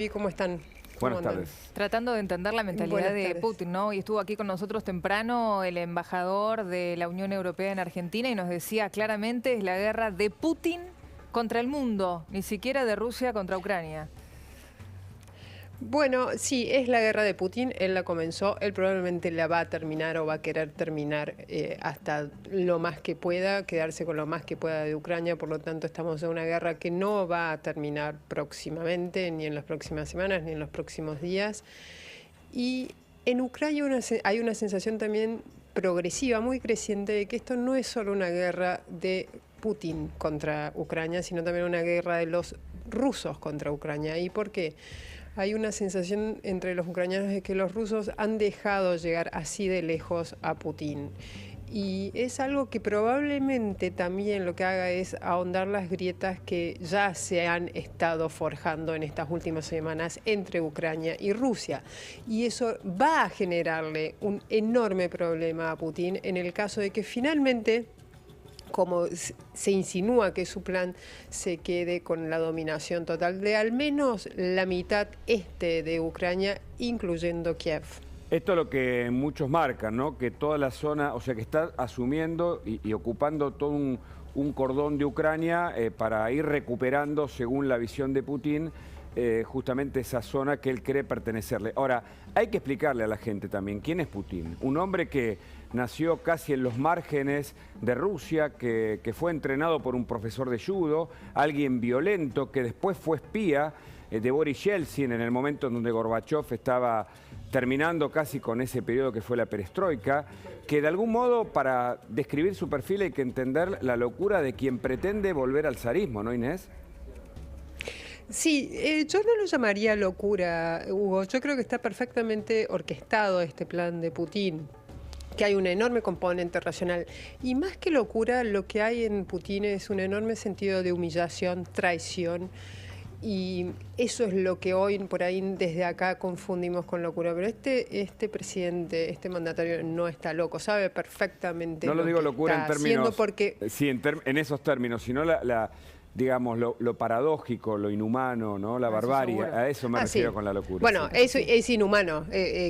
¿Y cómo están? ¿Cómo Buenas andan? tardes. Tratando de entender la mentalidad Buenas de tardes. Putin, ¿no? Y estuvo aquí con nosotros temprano el embajador de la Unión Europea en Argentina y nos decía claramente es la guerra de Putin contra el mundo, ni siquiera de Rusia contra Ucrania. Bueno, sí, es la guerra de Putin, él la comenzó, él probablemente la va a terminar o va a querer terminar hasta lo más que pueda, quedarse con lo más que pueda de Ucrania, por lo tanto estamos en una guerra que no va a terminar próximamente, ni en las próximas semanas, ni en los próximos días. Y en Ucrania hay una sensación también progresiva, muy creciente, de que esto no es solo una guerra de Putin contra Ucrania, sino también una guerra de los rusos contra Ucrania. ¿Y por qué? Hay una sensación entre los ucranianos de que los rusos han dejado llegar así de lejos a Putin. Y es algo que probablemente también lo que haga es ahondar las grietas que ya se han estado forjando en estas últimas semanas entre Ucrania y Rusia. Y eso va a generarle un enorme problema a Putin en el caso de que finalmente, como se insinúa que su plan, se quede con la dominación total de al menos la mitad este de Ucrania, incluyendo Kiev. Esto es lo que muchos marcan, ¿no? Que toda la zona, o sea, que está asumiendo y ocupando todo un cordón de Ucrania para ir recuperando, según la visión de Putin, justamente esa zona que él cree pertenecerle. Ahora, hay que explicarle a la gente también quién es Putin. Un hombre que nació casi en los márgenes de Rusia, que fue entrenado por un profesor de judo, alguien violento, que después fue espía de Boris Yeltsin en el momento en donde Gorbachev estaba terminando casi con ese periodo que fue la perestroika, que de algún modo para describir su perfil hay que entender la locura de quien pretende volver al zarismo, ¿no, Inés? Sí, yo no lo llamaría locura, Hugo. Yo creo que está perfectamente orquestado este plan de Putin, que hay un enorme componente racional. Y más que locura, lo que hay en Putin es un enorme sentido de humillación, traición. Y eso es lo que hoy por ahí desde acá confundimos con locura. Pero este presidente, este mandatario no está loco, sabe perfectamente No lo digo que locura está en términos, haciendo porque... sí, en esos términos, sino digamos, lo paradójico, lo inhumano, ¿no? La barbarie. seguro. A eso me refiero Sí. con la locura. Bueno, sí. eso es inhumano.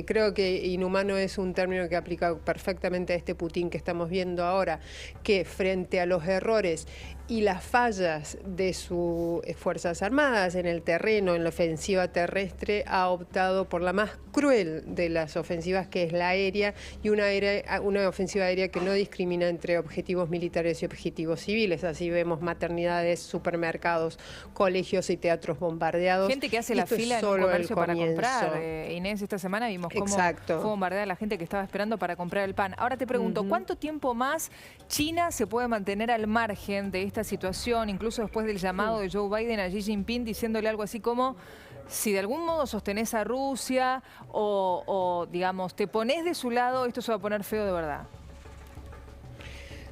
Creo que inhumano es un término que aplica perfectamente a este Putin que estamos viendo ahora, que frente a los errores y las fallas de sus Fuerzas Armadas en el terreno, en la ofensiva terrestre, ha optado por la más cruel de las ofensivas, que es la aérea, y una ofensiva aérea que no discrimina entre objetivos militares y objetivos civiles. Así vemos maternidades, supermercados, colegios y teatros bombardeados. Gente que hace la Esto es fila en un solo el comercio para comienzo. comprar. Inés, esta semana vimos cómo Exacto. fue bombardeada la gente que estaba esperando para comprar el pan. Ahora te pregunto, ¿cuánto tiempo más China se puede mantener al margen de esta situación, incluso después del llamado de Joe Biden a Xi Jinping diciéndole algo así como: si de algún modo sostenés a Rusia o digamos, te pones de su lado, esto se va a poner feo de verdad?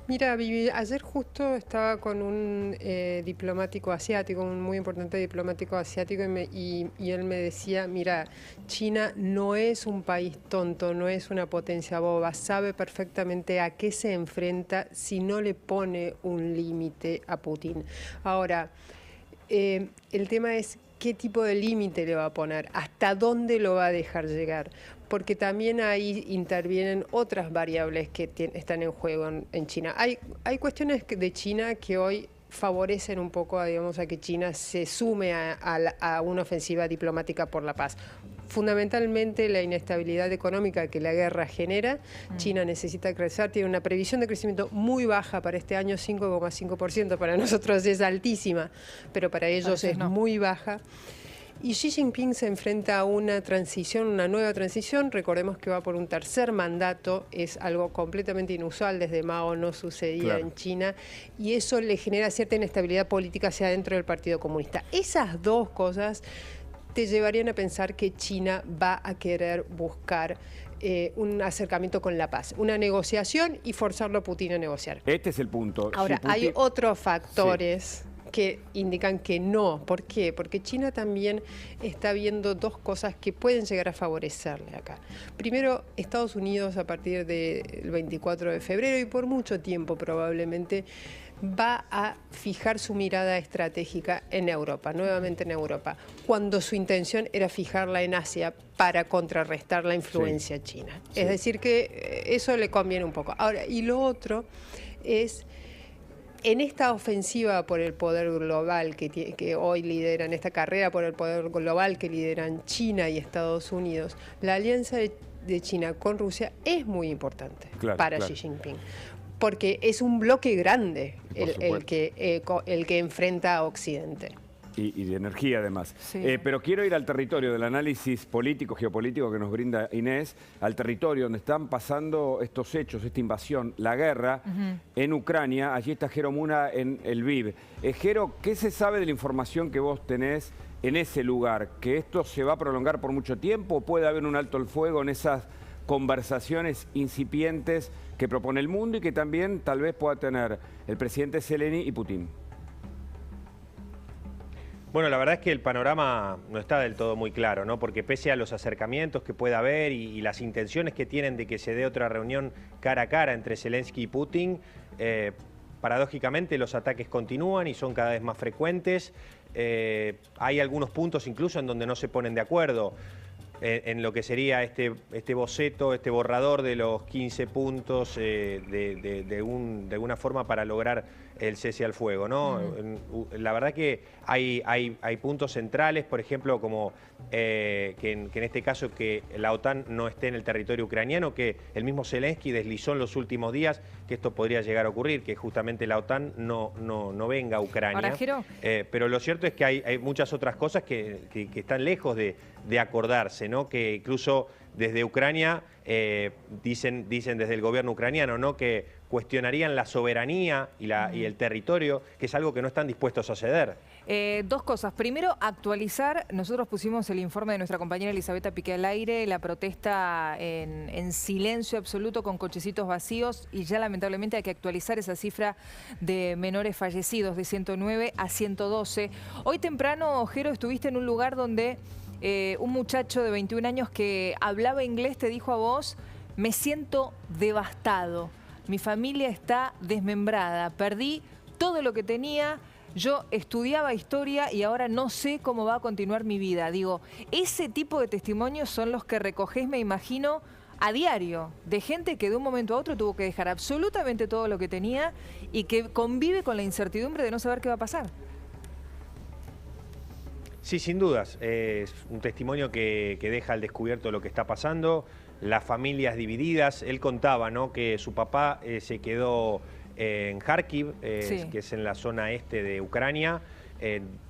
Mira, Vivi, ayer justo estaba con un diplomático asiático, un muy importante diplomático asiático, y él me decía, mira, China no es un país tonto, no es una potencia boba, sabe perfectamente a qué se enfrenta si no le pone un límite a Putin. Ahora, el tema es qué tipo de límite le va a poner, hasta dónde lo va a dejar llegar, porque también ahí intervienen otras variables que están en juego en China. Hay cuestiones de China que hoy favorecen un poco, digamos, a que China se sume a una ofensiva diplomática por la paz. Fundamentalmente la inestabilidad económica que la guerra genera. China necesita crecer, tiene una previsión de crecimiento muy baja para este año, 5,5%. Para nosotros es altísima, pero para ellos es muy baja. Y Xi Jinping se enfrenta a una transición, una nueva transición. Recordemos que va por un tercer mandato, es algo completamente inusual, desde Mao no sucedía en China, y eso le genera cierta inestabilidad política hacia dentro del Partido Comunista. Esas dos cosas te llevarían a pensar que China va a querer buscar un acercamiento con la paz, una negociación y forzarlo a Putin a negociar. Este es el punto. Ahora, Si Putin... hay otros factores que indican que no. ¿Por qué? Porque China también está viendo dos cosas que pueden llegar a favorecerle acá. Primero, Estados Unidos a partir del 24 de febrero y por mucho tiempo probablemente va a fijar su mirada estratégica en Europa, nuevamente en Europa, cuando su intención era fijarla en Asia para contrarrestar la influencia china. Es decir, que eso le conviene un poco. Ahora, y lo otro es, en esta ofensiva por el poder global que hoy lideran, esta carrera por el poder global que lideran China y Estados Unidos, la alianza de China con Rusia es muy importante para Xi Jinping, porque es un bloque grande el que enfrenta a Occidente. Y de energía además. Pero quiero ir al territorio del análisis político, geopolítico que nos brinda Inés, al territorio donde están pasando estos hechos, esta invasión, la guerra en Ucrania. Allí está Jero Muna en Lviv. Jero, ¿qué se sabe de la información que vos tenés en ese lugar? ¿Que esto se va a prolongar por mucho tiempo o puede haber un alto el fuego en esas conversaciones incipientes que propone el mundo y que también tal vez pueda tener el presidente Zelensky y Putin? Bueno, la verdad es que el panorama no está del todo muy claro, ¿no? Porque pese a los acercamientos que pueda haber y las intenciones que tienen de que se dé otra reunión cara a cara entre Zelensky y Putin, paradójicamente los ataques continúan y son cada vez más frecuentes. Hay algunos puntos incluso en donde no se ponen de acuerdo en lo que sería este boceto, este borrador de los 15 puntos de alguna forma para lograr el cese al fuego, ¿no? La verdad que hay puntos centrales, por ejemplo, como que en este caso que la OTAN no esté en el territorio ucraniano, que el mismo Zelensky deslizó en los últimos días que esto podría llegar a ocurrir, que justamente la OTAN no venga a Ucrania. Ahora, Jero, pero lo cierto es que hay muchas otras cosas que están lejos de acordarse, ¿no? Que incluso desde Ucrania dicen desde el gobierno ucraniano, ¿no? Que cuestionarían la soberanía y el territorio, que es algo que no están dispuestos a ceder. Dos cosas. Primero, actualizar. Nosotros pusimos el informe de nuestra compañera Elisabetta Piqué al aire, la protesta en silencio absoluto con cochecitos vacíos y ya lamentablemente hay que actualizar esa cifra de menores fallecidos de 109 a 112. Hoy temprano, Jero, estuviste en un lugar donde un muchacho de 21 años que hablaba inglés te dijo a vos: me siento devastado, mi familia está desmembrada, perdí todo lo que tenía, yo estudiaba historia y ahora no sé cómo va a continuar mi vida. Digo, ese tipo de testimonios son los que recogés, me imagino, a diario, de gente que de un momento a otro tuvo que dejar absolutamente todo lo que tenía y que convive con la incertidumbre de no saber qué va a pasar. Sí, sin dudas. Es un testimonio que deja al descubierto lo que está pasando, las familias divididas. Él contaba, ¿no?, que su papá se quedó en Kharkiv, que es en la zona este de Ucrania,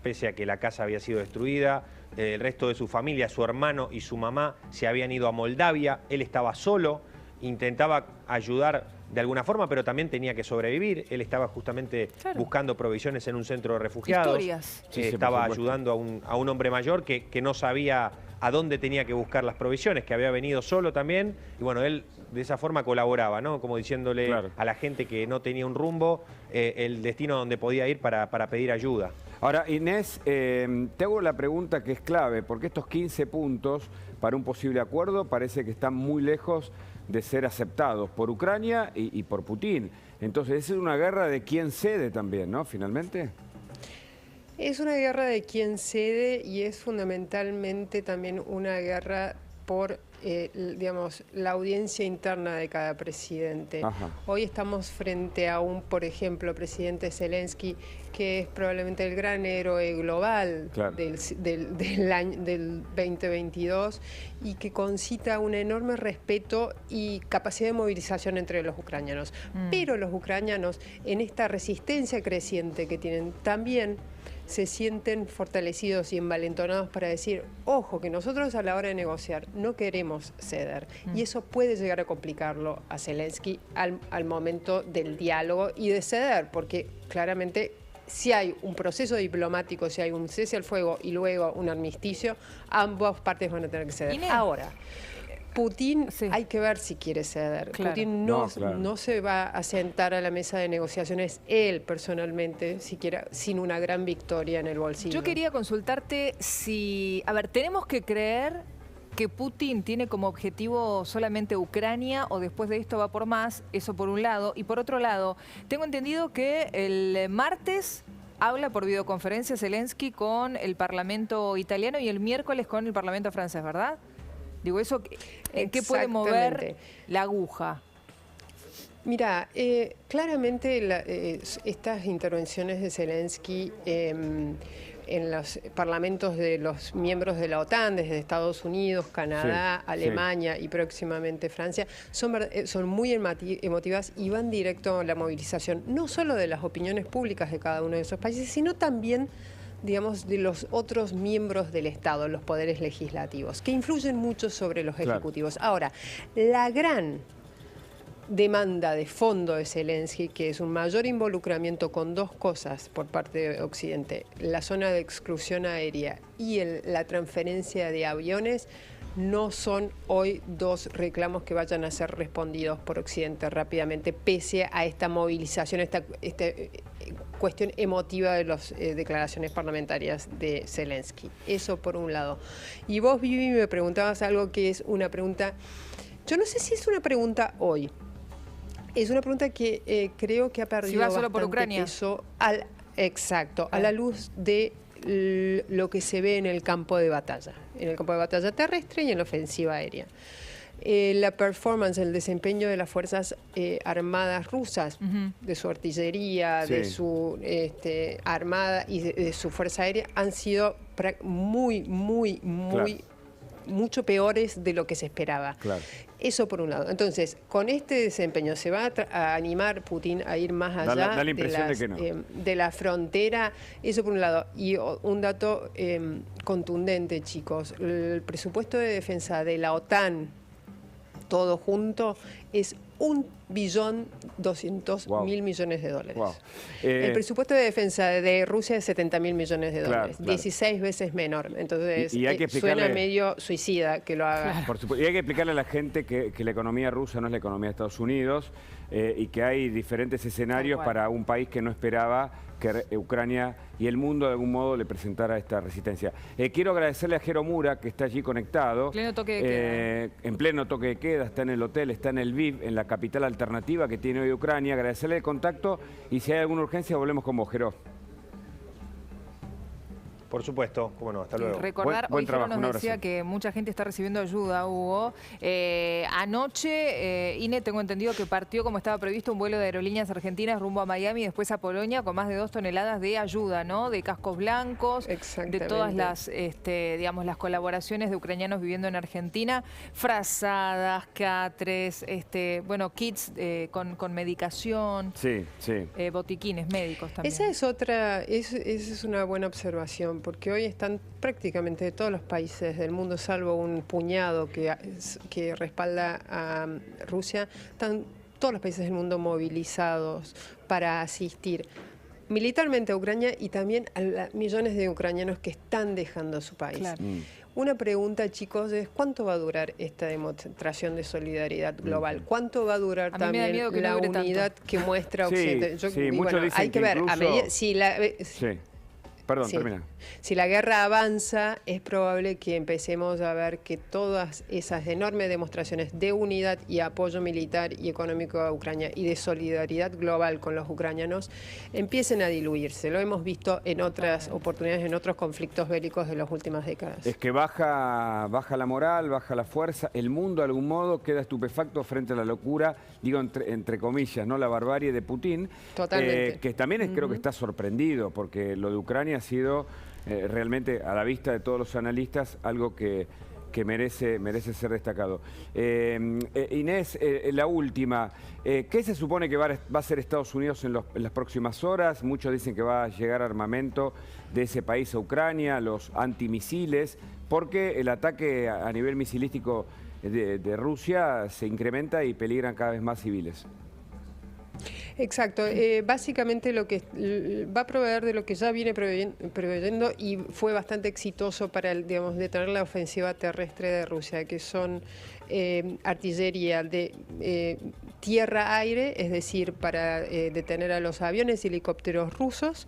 pese a que la casa había sido destruida. El resto de su familia, su hermano y su mamá, se habían ido a Moldavia. Él estaba solo, intentaba ayudar de alguna forma, pero también tenía que sobrevivir. Él estaba justamente buscando provisiones en un centro de refugiados. Historias. Estaba ayudando a un hombre mayor que no sabía a dónde tenía que buscar las provisiones, que había venido solo también. Y bueno, él de esa forma colaboraba, ¿no? Como diciéndole a la gente que no tenía un rumbo, el destino donde podía ir para pedir ayuda. Ahora, Inés, te hago la pregunta que es clave, porque estos 15 puntos para un posible acuerdo parece que están muy lejos de ser aceptados por Ucrania y por Putin. Entonces, es una guerra de quién cede también, ¿no? Finalmente. Es una guerra de quién cede y es fundamentalmente también una guerra por, digamos, la audiencia interna de cada presidente. Hoy estamos frente a un, por ejemplo, presidente Zelensky, que es probablemente el gran héroe global del 2022 y que concita un enorme respeto y capacidad de movilización entre los ucranianos. Pero los ucranianos, en esta resistencia creciente que tienen, también se sienten fortalecidos y envalentonados para decir, ojo, que nosotros a la hora de negociar no queremos ceder. Y eso puede llegar a complicarlo a Zelensky al momento del diálogo y de ceder, porque claramente si hay un proceso diplomático, si hay un cese al fuego y luego un armisticio, ambas partes van a tener que ceder. Inés. Ahora, Putin hay que ver si quiere ceder. Putin no se va a sentar a la mesa de negociaciones él personalmente, siquiera sin una gran victoria en el bolsillo. Yo quería consultarte si, a ver, tenemos que creer que Putin tiene como objetivo solamente Ucrania o después de esto va por más? Eso por un lado. Y por otro lado, tengo entendido que el martes habla por videoconferencia Zelensky con el Parlamento italiano y el miércoles con el Parlamento francés, ¿verdad? Digo, ¿eso en qué puede mover la aguja? Mira, claramente estas intervenciones de Zelensky en los parlamentos de los miembros de la OTAN, desde Estados Unidos, Canadá, Alemania y próximamente Francia, son muy emotivas y van directo a la movilización, no solo de las opiniones públicas de cada uno de esos países, sino también, digamos, de los otros miembros del Estado, los poderes legislativos, que influyen mucho sobre los ejecutivos. Ahora, la gran demanda de fondo de Zelensky, que es un mayor involucramiento con dos cosas por parte de Occidente, la zona de exclusión aérea y la transferencia de aviones, no son hoy dos reclamos que vayan a ser respondidos por Occidente rápidamente, pese a esta movilización, esta cuestión emotiva de las declaraciones parlamentarias de Zelensky. Eso por un lado. Y vos, Vivi, me preguntabas algo que es una pregunta, yo no sé si es una pregunta hoy. Es una pregunta que creo que ha perdido bastante peso a la luz de lo que se ve en el campo de batalla terrestre y en la ofensiva aérea. La performance, el desempeño de las fuerzas armadas rusas, de su artillería, de su armada y de su fuerza aérea, han sido mucho peores de lo que se esperaba. Eso por un lado. Entonces, con este desempeño, ¿se va a animar Putin a ir más allá da la impresión de que no. De la frontera? Eso por un lado. Y un dato contundente, chicos. El presupuesto de defensa de la OTAN, todo junto, es 1.200.000 millones de dólares. El presupuesto de defensa de Rusia es 70.000 millones de dólares, 16 veces menor. Entonces, y hay que suena medio suicida que lo haga. Por supuesto. Y hay que explicarle a la gente que la economía rusa no es la economía de Estados Unidos y que hay diferentes escenarios para un país que no esperaba que Ucrania y el mundo de algún modo le presentara esta resistencia. Quiero agradecerle a Jero Mura, que está allí conectado. Pleno toque de queda. En pleno toque de queda, está en el hotel, está en el VIP, en la capital alternativa que tiene hoy Ucrania. Agradecerle el contacto y si hay alguna urgencia volvemos con vos, Jero. Por supuesto, cómo no, hasta luego. Recordar, buen hoy Jero trabajo, nos decía que mucha gente está recibiendo ayuda, Hugo. Anoche, Ine, tengo entendido que partió como estaba previsto un vuelo de aerolíneas argentinas rumbo a Miami y después a Polonia con más de 2 toneladas de ayuda, ¿no? De cascos blancos, de todas las, digamos, las colaboraciones de ucranianos viviendo en Argentina, frazadas, catres, bueno, kits con medicación, botiquines médicos también. Esa es una buena observación, porque hoy están prácticamente de todos los países del mundo, salvo un puñado que respalda a Rusia, están todos los países del mundo movilizados para asistir militarmente a Ucrania y también a millones de ucranianos que están dejando su país. Una pregunta, chicos, es ¿cuánto va a durar esta demostración de solidaridad global? ¿Cuánto va a durar también la unidad que muestra Occidente? Hay que ver, Perdón, termina. Si la guerra avanza, es probable que empecemos a ver que todas esas enormes demostraciones de unidad y apoyo militar y económico a Ucrania y de solidaridad global con los ucranianos empiecen a diluirse. Lo hemos visto en otras oportunidades, en otros conflictos bélicos de las últimas décadas. Es que baja la moral, baja la fuerza, el mundo de algún modo queda estupefacto frente a la locura, digo entre comillas, ¿no? La barbarie de Putin. Totalmente. Que también creo que está sorprendido, porque lo de Ucrania ha sido realmente, a la vista de todos los analistas, algo que merece ser destacado. Inés, la última, ¿qué se supone que va a hacer Estados Unidos en las próximas horas? Muchos dicen que va a llegar armamento de ese país a Ucrania, los antimisiles, porque el ataque a nivel misilístico de Rusia se incrementa y peligran cada vez más civiles. Exacto, básicamente lo que va a proveer de lo que ya viene proveyendo y fue bastante exitoso para detener la ofensiva terrestre de Rusia, que son artillería de tierra-aire, es decir, para detener a los aviones y helicópteros rusos,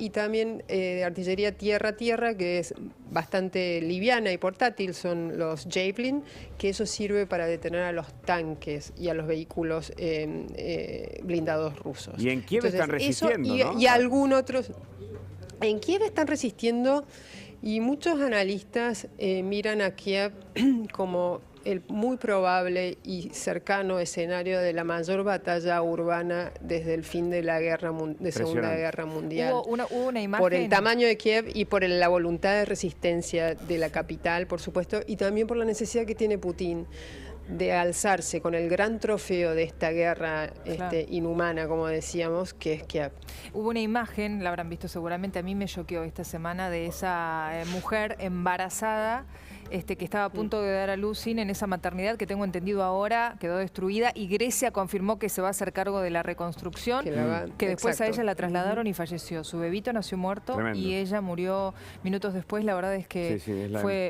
y también de artillería tierra-tierra, que es bastante liviana y portátil, son los Javelin, que eso sirve para detener a los tanques y a los vehículos blindados rusos. Y en Kiev están resistiendo, ¿no? Y algún otros... En Kiev están resistiendo y muchos analistas miran a Kiev como el muy probable y cercano escenario de la mayor batalla urbana desde el fin de la Segunda Guerra Mundial. Hubo una imagen... Por el tamaño de Kiev y por la voluntad de resistencia de la capital, por supuesto, y también por la necesidad que tiene Putin de alzarse con el gran trofeo de esta guerra inhumana, como decíamos, que es Kiev. Hubo una imagen, la habrán visto seguramente, a mí me choqueó esta semana, de esa mujer embarazada que estaba a punto de dar a luz en esa maternidad que tengo entendido ahora quedó destruida, y Grecia confirmó que se va a hacer cargo de la reconstrucción, que después a ella la trasladaron y falleció. Su bebito nació muerto. Tremendo. Y ella murió minutos después. La verdad es que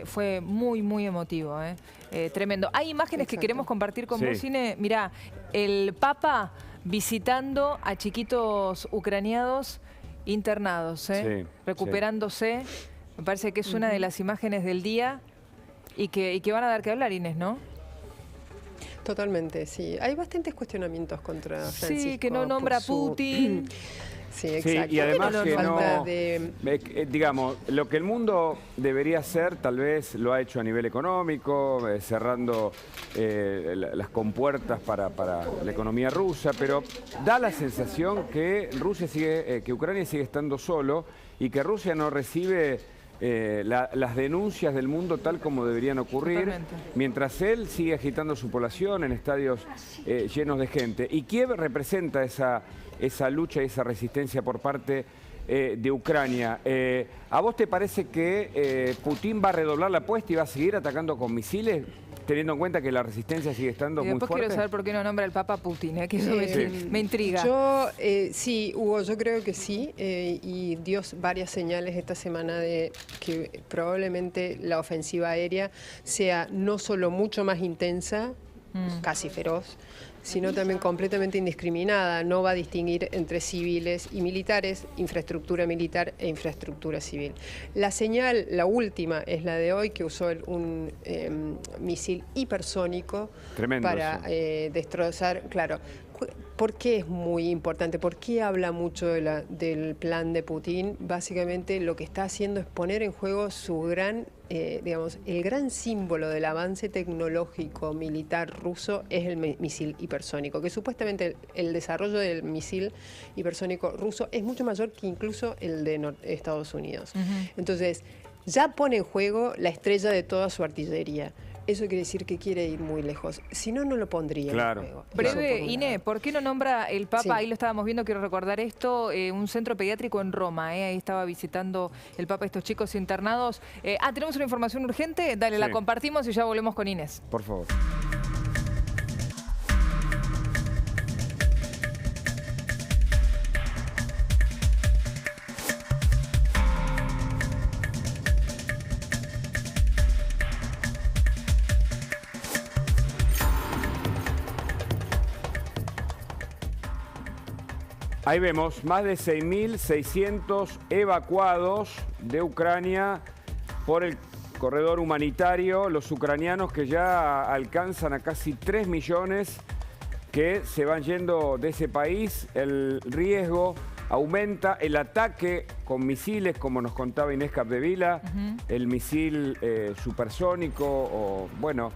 fue muy, muy emotivo. Tremendo. Hay imágenes que queremos compartir con vos, Ine. Mirá, el Papa visitando a chiquitos ucranianos internados, recuperándose. Me parece que es una de las imágenes del día y que van a dar que hablar, Inés, ¿no? Totalmente, sí. Hay bastantes cuestionamientos contra Francisco. Sí, que no nombra a Putin. Sí, exacto. Sí, y además que no, digamos, lo que el mundo debería hacer, tal vez lo ha hecho a nivel económico, cerrando las compuertas para la economía rusa, pero da la sensación que que Ucrania sigue estando solo y que Rusia no recibe las denuncias del mundo tal como deberían ocurrir. Totalmente. Mientras él sigue agitando su población en estadios llenos de gente. Y Kiev representa esa lucha y esa resistencia por parte de Ucrania. ¿A vos te parece que Putin va a redoblar la apuesta y va a seguir atacando con misiles, teniendo en cuenta que la resistencia sigue estando muy fuerte? Después quiero saber por qué no nombra el Papa Putin, que eso me intriga. Sí, Hugo, yo creo que sí, y dio varias señales esta semana de que probablemente la ofensiva aérea sea no solo mucho más intensa, casi feroz, sino también completamente indiscriminada. No va a distinguir entre civiles y militares, infraestructura militar e infraestructura civil. La señal, la última, es la de hoy, que usó un misil hipersónico. Tremendo para destrozar, claro. ¿Por qué es muy importante? ¿Por qué habla mucho del plan de Putin? Básicamente lo que está haciendo es poner en juego su gran, el gran símbolo del avance tecnológico militar ruso es el misil hipersónico, que supuestamente el desarrollo del misil hipersónico ruso es mucho mayor que incluso el de Estados Unidos. Entonces, ya pone en juego la estrella de toda su artillería. Eso quiere decir que quiere ir muy lejos. Si no, no lo pondría en juego. Breve, Inés, ¿por qué no nombra el Papa? Ahí lo estábamos viendo, quiero recordar esto, un centro pediátrico en Roma. Ahí estaba visitando el Papa estos chicos internados. Tenemos una información urgente. Dale, la compartimos y ya volvemos con Inés. Por favor. Ahí vemos más de 6.600 evacuados de Ucrania por el corredor humanitario. Los ucranianos que ya alcanzan a casi 3 millones que se van yendo de ese país. El riesgo aumenta, el ataque con misiles, como nos contaba Inés Capdevila, el misil supersónico, o bueno,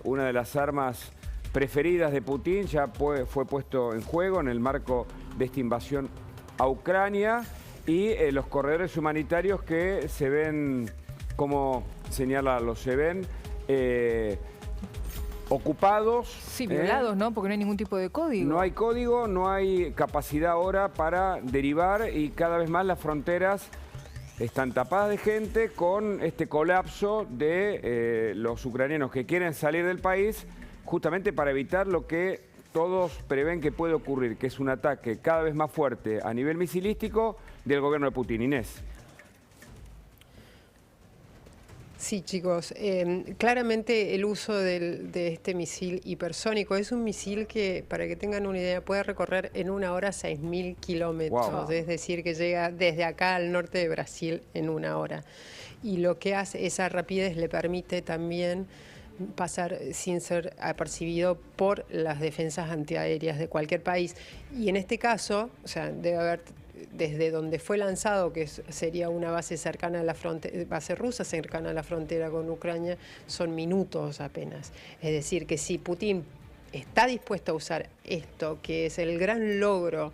una de las armas preferidas de Putin, ya fue puesto en juego en el marco de esta invasión a Ucrania, y los corredores humanitarios que se ven, como señalarlos, se ven ocupados. Sí, violados, ¿no? Porque no hay ningún tipo de código. No hay código, no hay capacidad ahora para derivar, y cada vez más las fronteras están tapadas de gente con este colapso de los ucranianos que quieren salir del país, justamente para evitar lo que todos prevén que puede ocurrir, que es un ataque cada vez más fuerte a nivel misilístico del gobierno de Putin. Inés. Sí, chicos, claramente el uso de este misil hipersónico es un misil que, para que tengan una idea, puede recorrer en 1 hora 6.000 kilómetros, Wow. es decir, que llega desde acá al norte de Brasil en 1 hora. Y lo que hace, esa rapidez le permite también pasar sin ser apercibido por las defensas antiaéreas de cualquier país. Y en este caso, o sea, debe haber desde donde fue lanzado, que sería una base cercana a la frontera, base rusa cercana a la frontera con Ucrania, son minutos apenas. Es decir, que si Putin está dispuesto a usar esto, que es el gran logro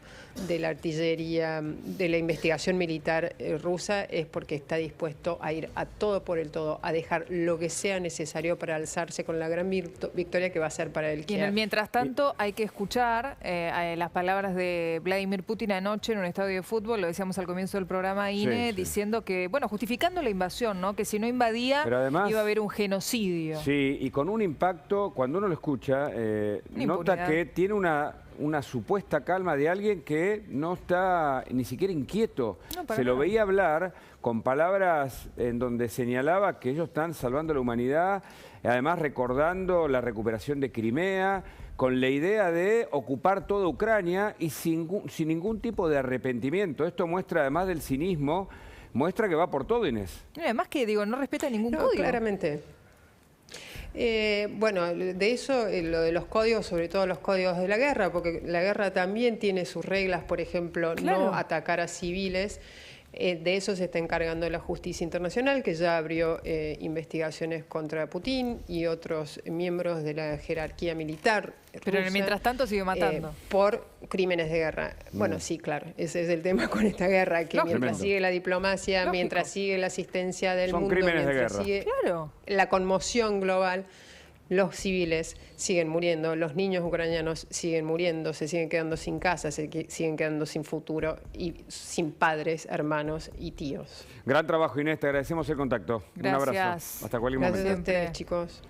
de la artillería, de la investigación militar rusa, es porque está dispuesto a ir a todo por el todo, a dejar lo que sea necesario para alzarse con la gran victoria que va a ser para él. Y en el mientras tanto hay que escuchar las palabras de Vladimir Putin anoche en un estadio de fútbol, lo decíamos al comienzo del programa, Ine, sí. diciendo que, bueno, justificando la invasión, ¿no? Que si no invadía Pero además, iba a haber un genocidio. Sí, y con un impacto, cuando uno lo escucha, nota impunidad. que tiene una supuesta calma de alguien que no está ni siquiera inquieto. No, para Se lo nada. veía hablar con palabras en donde señalaba que ellos están salvando la humanidad, además recordando la recuperación de Crimea, con la idea de ocupar toda Ucrania y sin ningún tipo de arrepentimiento. Esto muestra, además del cinismo, muestra que va por todo, Inés. Y además que, digo, no respeta ningún No, código. claramente. Bueno, de eso, lo de los códigos, sobre todo los códigos de la guerra, porque la guerra también tiene sus reglas, por ejemplo, Claro. no atacar a civiles. De eso se está encargando la justicia internacional, que ya abrió investigaciones contra Putin y otros miembros de la jerarquía militar Pero rusa, mientras tanto sigue matando. por crímenes de guerra. Bueno, sí, claro, ese es el tema con esta guerra, que Lógico. mientras Tremendo. sigue la diplomacia, Lógico. mientras sigue la asistencia del Son mundo, crímenes de mientras guerra. sigue Claro. la conmoción global, los civiles siguen muriendo, los niños ucranianos siguen muriendo, se siguen quedando sin casa, siguen quedando sin futuro y sin padres, hermanos y tíos. Gran trabajo, Inés, te agradecemos el contacto. Un abrazo. Gracias. Hasta cualquier Gracias momento. a ustedes, chicos.